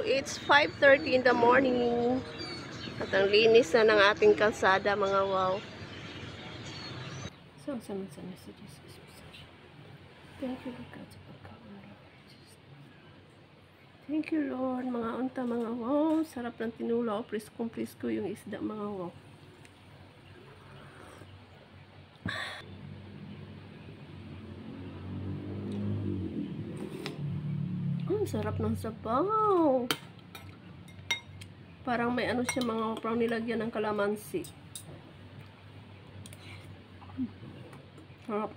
it's 5:30 in the morning. At ang linis na ng ating kalsada, mga wow. So, sama si Jesus. Thank you, Lord God, sa pagkaon. Thank you, Lord. Mga unta, mga wow. Sarap ng tinula o presko yung isda, mga wow. Sarap ng sabaw. Parang may ano siya, mga parang nilagyan ng kalamansi. Sarap.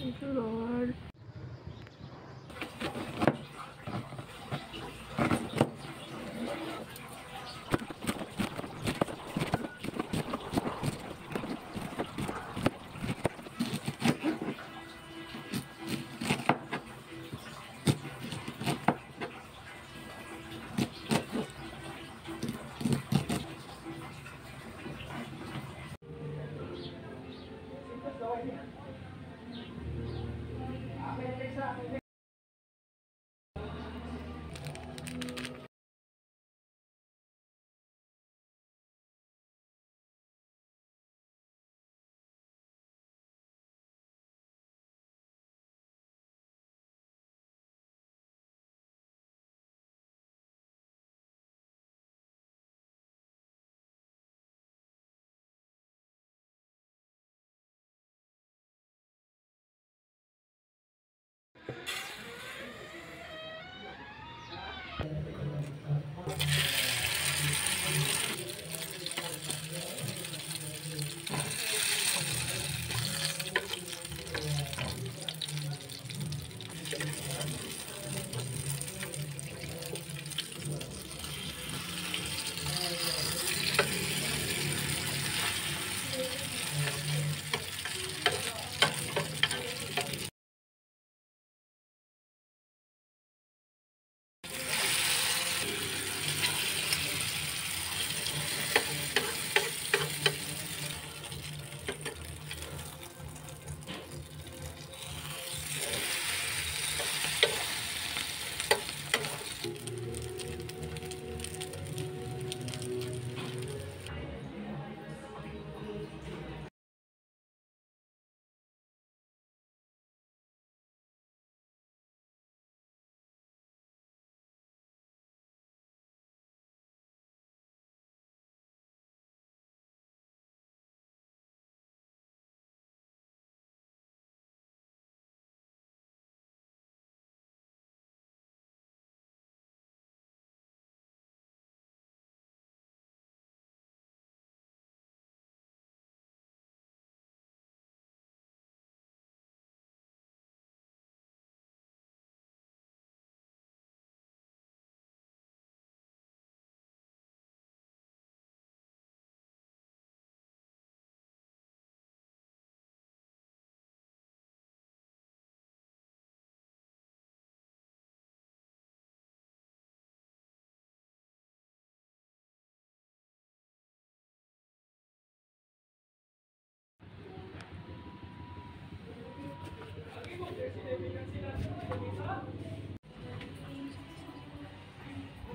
Thank you, Lord.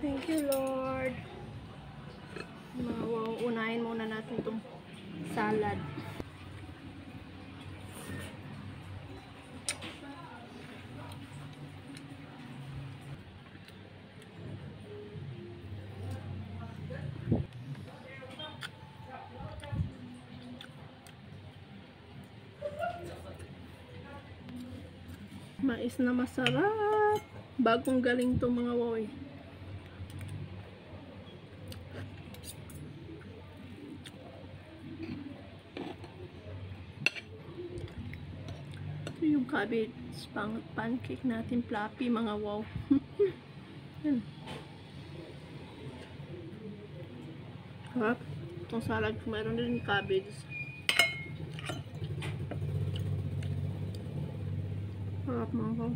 Thank you, Lord. Unahin muna natin itong salad. Mais na masarap. Bagong galing to mga woy. Ito yung cabbage pancake natin, fluffy mga wow. Yan. Harap. Itong salad ko mayroon din cabbage. Harap mga wow.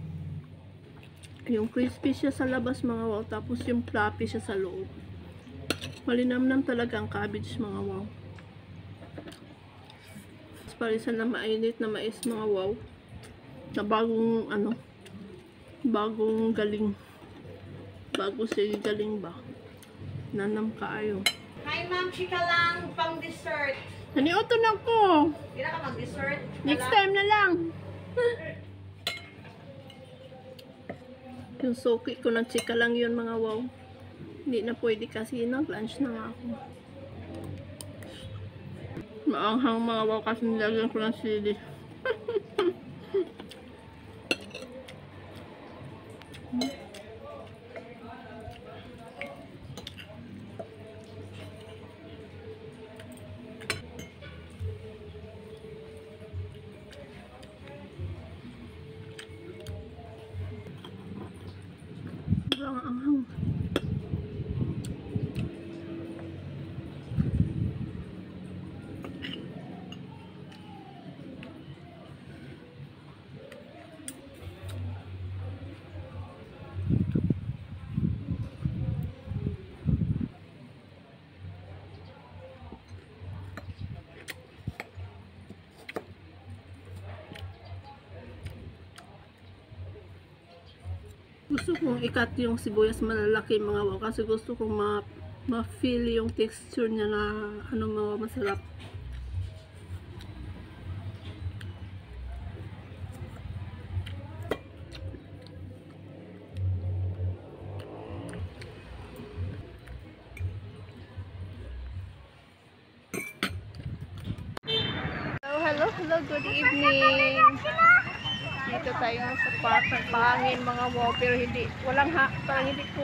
Yung crispy siya sa labas mga wow, tapos yung fluffy siya sa loob. Malinamnam talaga ang cabbage mga wow. Parisan na mainit na mais mga wow. Na bagong bagong galing. Bago siya galing ba? Nanam kaayo. Hi ma'am, chika lang pang dessert. Nanioto na ko. Hindi na ka mag-dessert? Next time na lang. Yung soki ko ng chika lang yun mga wow. Hindi na pwede kasi nag-lunch na nga ako. Maanghang mga wow kasi nilagyan ko ng sili. Sobrang anghang. Gusto kong ikat yung sibuyas malalaki mga wow kasi gusto kong ma-feel yung texture niya na mga masarap. Hello, good evening. Dito tayo sa park, pahangin mga wow, pero parang hindi ko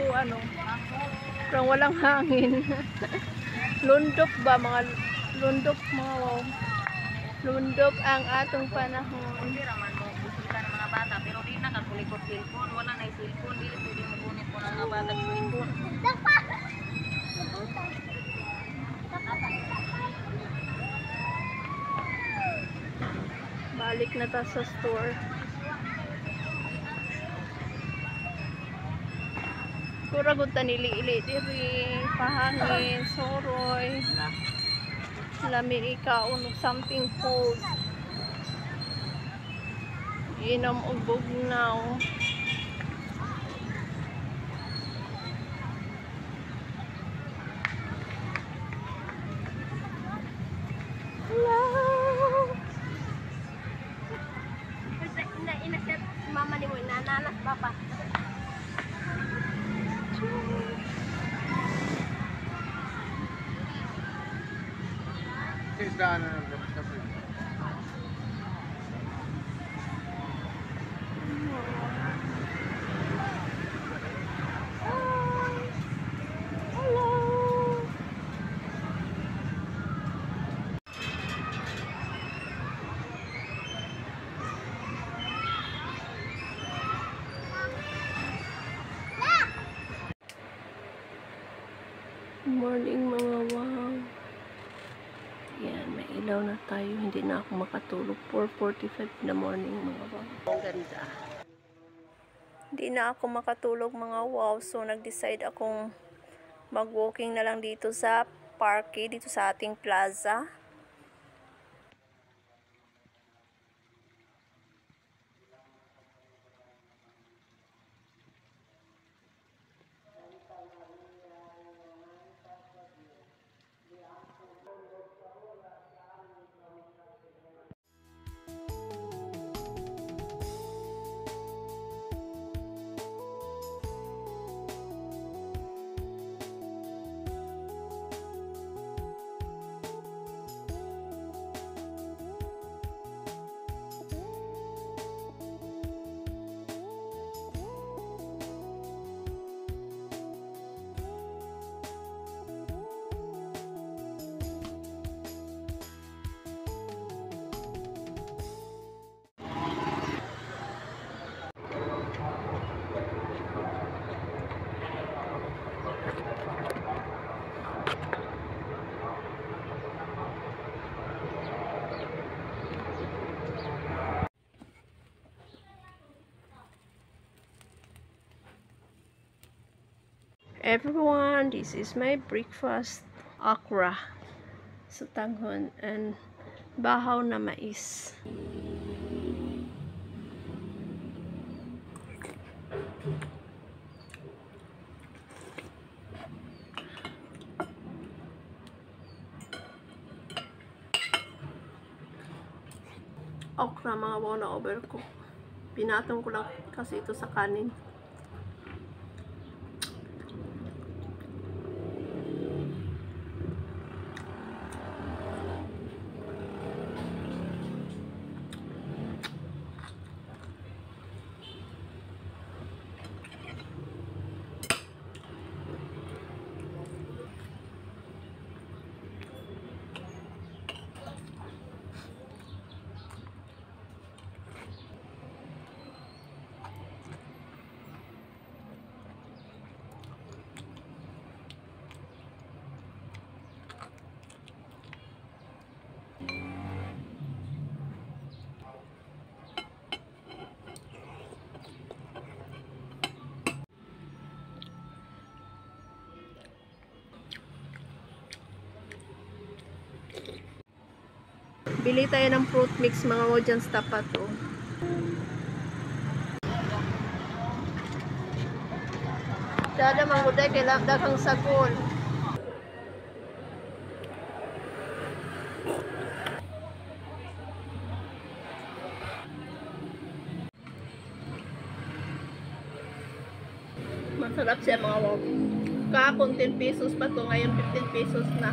parang walang hangin. Lundok ba mga lundok mga wow. Lundok ang atong panahon. Hindi raman mo busita ng mga bata pero di na kakulikot cellphone, wala na cellphone, dili pwede mo gunit po ng mga bata sa cellphone. Balik na ta sa store. Pura gud ta nili-ili diri, pahangin, soroy. Lami ikaon og something cold. Inom og bugnaw. Hello. Inaset mama ni mo nananas papa. Isdaan na ng kape. Hello. Morning mga wow. Yan, may ilaw na tayo. Hindi na ako makatulog. 4:45 in the morning mga wow. Ang ganda. Hindi na ako makatulog mga wow. So nag-decide akong mag-walking na lang dito sa parke, dito sa ating plaza. Everyone, this is my breakfast. Okra sa tanghon and bahaw na mais. Okra mga wow na overcook. Pinatong ko lang kasi ito sa kanin. Bili tayo ng fruit mix mga wow dyan sa tapat oh. Dada manguday kay daghang sagol. Masarap siya mga wow. Kahapon 10 pesos pa to, ngayon 15 pesos na.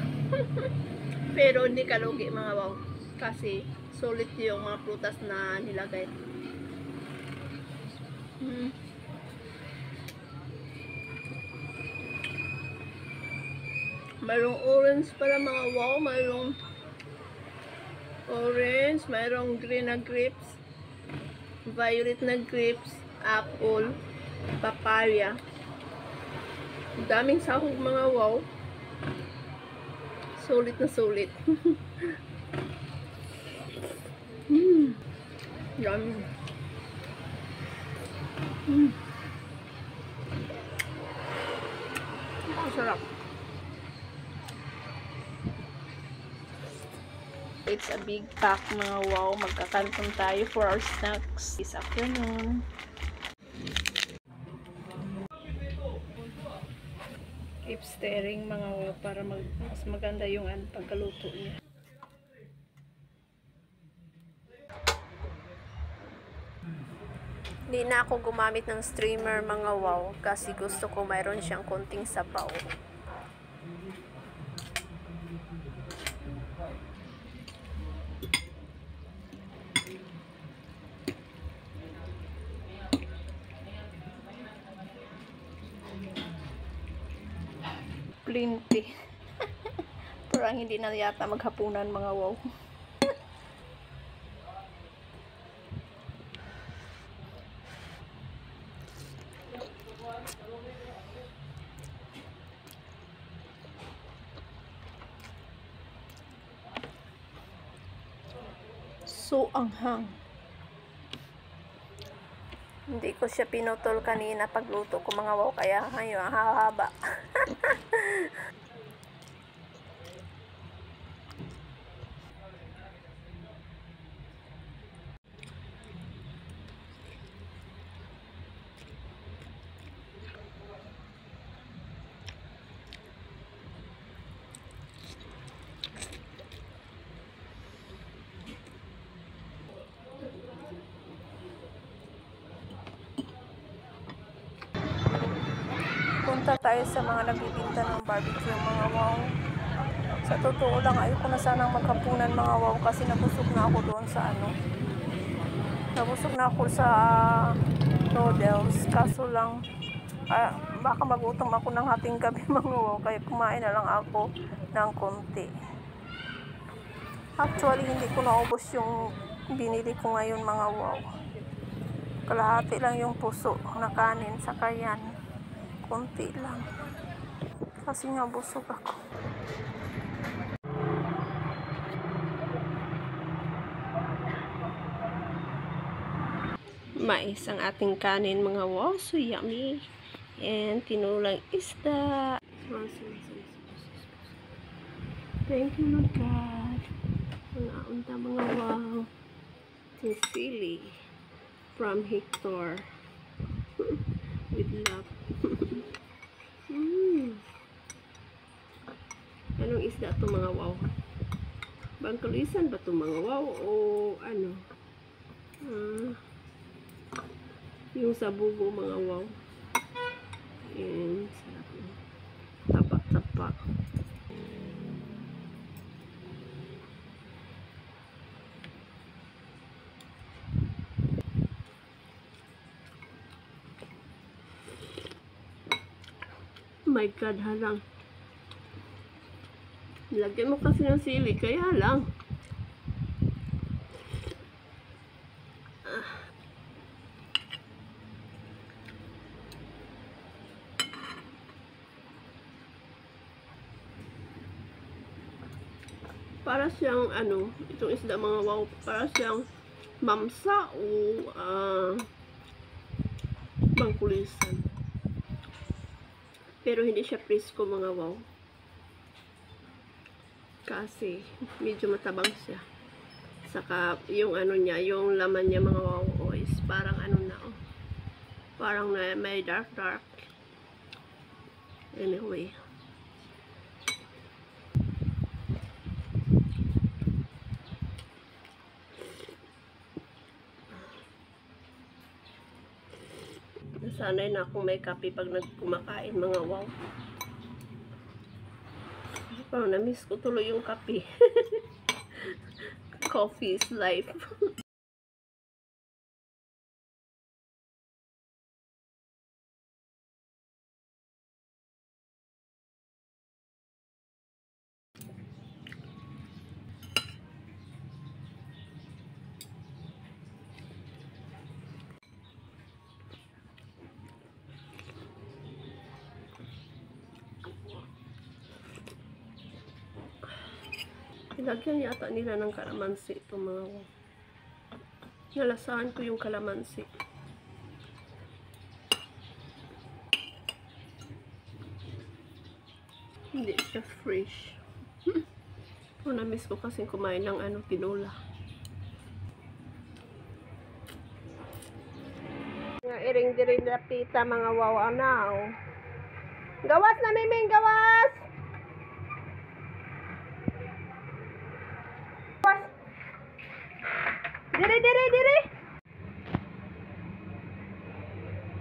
Pero hindi kalugi mga wow. Kasi solid yung mga prutas na nilagay. Mayroong orange pala mga wow. Mayroong orange, mayroong green na grapes, violet na grapes, apple, papaya. Daming sahog mga wow. Sulit na sulit. Yummy. Masarap. It's a big pack mga wow. Magkakantong tayo for our snacks this afternoon. Keep stirring mga wow para mas maganda yung pagkaluto niya. Hindi na ako gumamit ng streamer mga wow kasi gusto ko mayroon siyang konting sabaw. Plenty. Parang hindi na yata maghapunan mga wow. So anghang. Hindi ko siya pinutol kanina pagluto ko mga wow kaya ngayon hahaba. Punta tayo sa mga nagbibinta ng barbecue mga wow. Sa totoo lang ayoko na sanang maghapunan mga wow kasi nabusog na ako doon sa nabusog na ako sa noodles. Kaso lang baka magutom ako ng hating gabi mga wow kaya kumain na lang ako ng konti. Actually hindi ko naubos yung binili ko ngayon mga wow. Kalahati lang yung puso na kanin sa kayan. Konti lang. Kasi nga busog ako. Mais ang ating kanin mga wow. So yummy. And tinulang isda. Thank you, Lord God. Mga unta mga wow. Sicily from Hector. With love. Anong isda to mga wow? Bangkulisan ba to mga wow? O ano? Yung sa bubo mga wow. And tapak-tapak. My God, halang. Lagyan mo kasi ng sili, kaya lang. Para siyang ano, itong isda mga wow, para siyang mamsa o bangkulisan. Pero hindi siya presko mga wow. Kasi medyo matabang siya. Saka yung ano niya, yung laman niya mga wow is parang ano na parang na may dark. Anyway. Nasanay na akong may kape pag nagkumakain mga wow. Parang na-miss ko tuloy yung kape. Coffee is life. Ilagyan yata nila ng kalamansi ito mga wow. Nalasahan ko yung kalamansi. Hindi siya fresh. Na-miss ko kasi kumain ng ano, tinola. Nga iring-diring na pita mga wow now. Gawas na miming, gawas! Diri.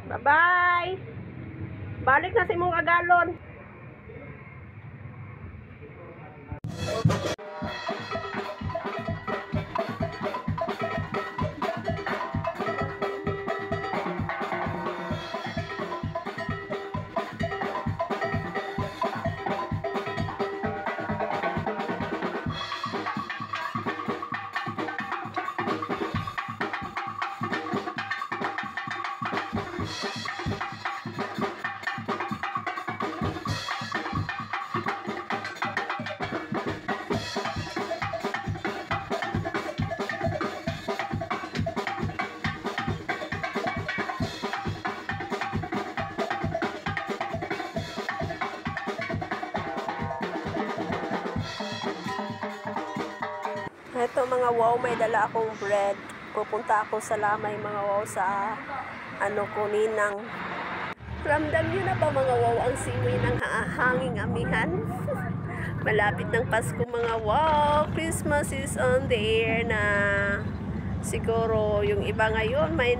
Bye-bye. Balik na si mong agalon. Ito mga wow, may dala akong bread. Pupunta ako sa Lamay mga wow sa ano ko ninang. Ramdam nyo na ba mga wow ang simoy ng hanging amihan? Malapit ng Pasko mga wow. Christmas is on the air na. Siguro yung iba ngayon may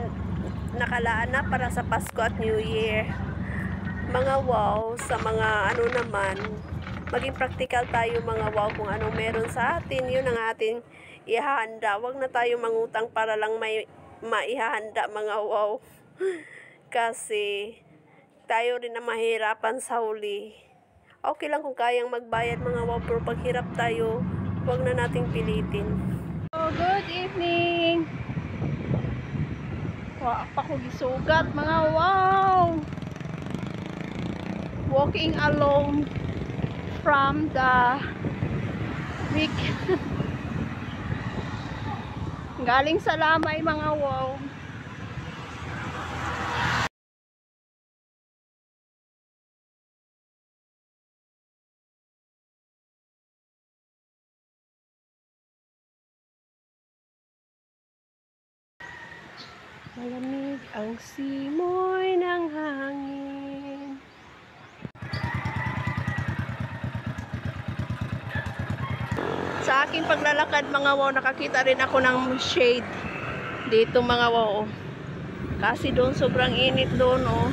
nakalaan na para sa Pasko at New Year. Mga wow, sa mga ano naman, maging practical tayo mga wow kung anong meron sa atin, yun ang ating ihahanda. Huwag na tayo mangutang para lang may maihahanda mga wow. Kasi tayo rin na mahirapan sa huli. Okay lang kung kayang magbayad mga wow, pero pag hirap tayo, huwag na nating pilitin. Oh, good evening. Wa pa ko gisugat mga wow. Walking alone from the week. Galing sa Lamay mga wow. Malamig ang simoy ng hangin. Sa aking paglalakad mga wow, nakakita rin ako ng shade dito mga wow. Kasi doon sobrang init doon oh.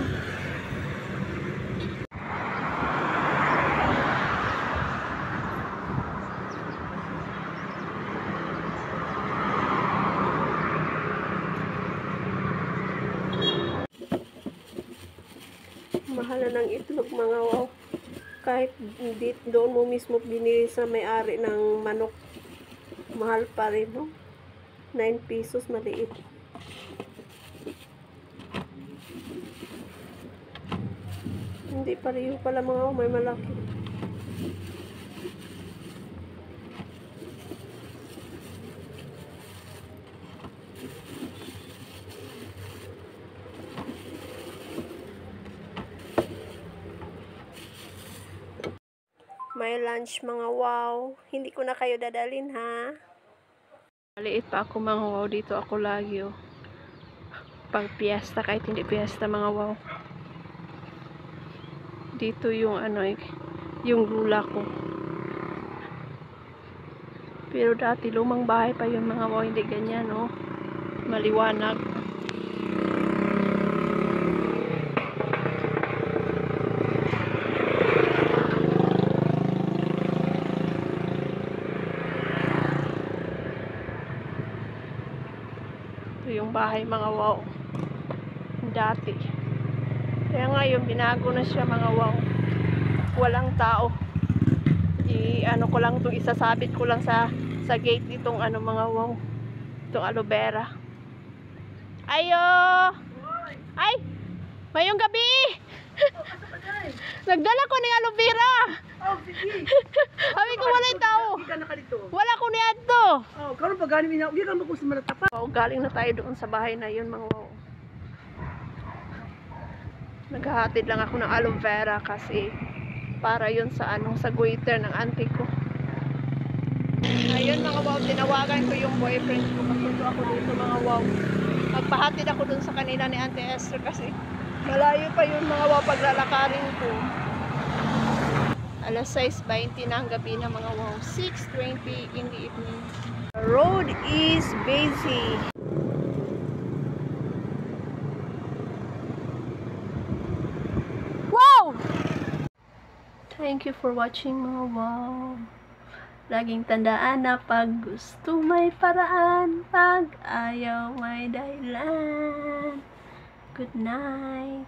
Mahal na ng itlog mga wow. Kahit doon mo mismo binili sa may-ari ng manok, mahal pa rin, no? 9 pesos, maliit. Hindi pareho pala mga wow, may malaki. May lunch mga wow. Hindi ko na kayo dadalhin ha. Maliit pa ako mga wow. Dito ako lagi oh. Pag piyesta kahit hindi piyesta mga wow. Dito yung ano yung lula ko. Pero dati lumang bahay pa yung mga wow. Hindi ganyan oh. Maliwanag. Yung bahay mga wow dati, kaya ngayon binago na siya mga wow, walang tao. Ano ko lang itong isasabit ko lang sa gate itong ano mga wow, itong aloe vera. Ayo ay mayong gabi. Nagdala ko ng aloe vera. Oh, sige. Sabi ko wala yung tao. Hindi ka na ka dito. Wala ko niya to. Oh, karon pa gani mina. Hindi ka mo ko sa malatapa. Wow, galing na tayo doon sa bahay na yun mga wow. Naghahatid lang ako ng aloe vera kasi para yun sa sa goiter ng auntie ko. Ayun mga wow, tinawagan ko yung boyfriend ko. Pasundo ako dito mga wow. Magpahatid ako dun sa kanila ni Auntie Esther kasi malayo pa yun mga wow paglalakarin ko. Alas 6:20 na ang gabi na mga wow. 6:20 in the evening. The road is busy. Wow! Thank you for watching mga wow. Laging tandaan na pag gusto may paraan, pag ayaw may dahilan. Good night.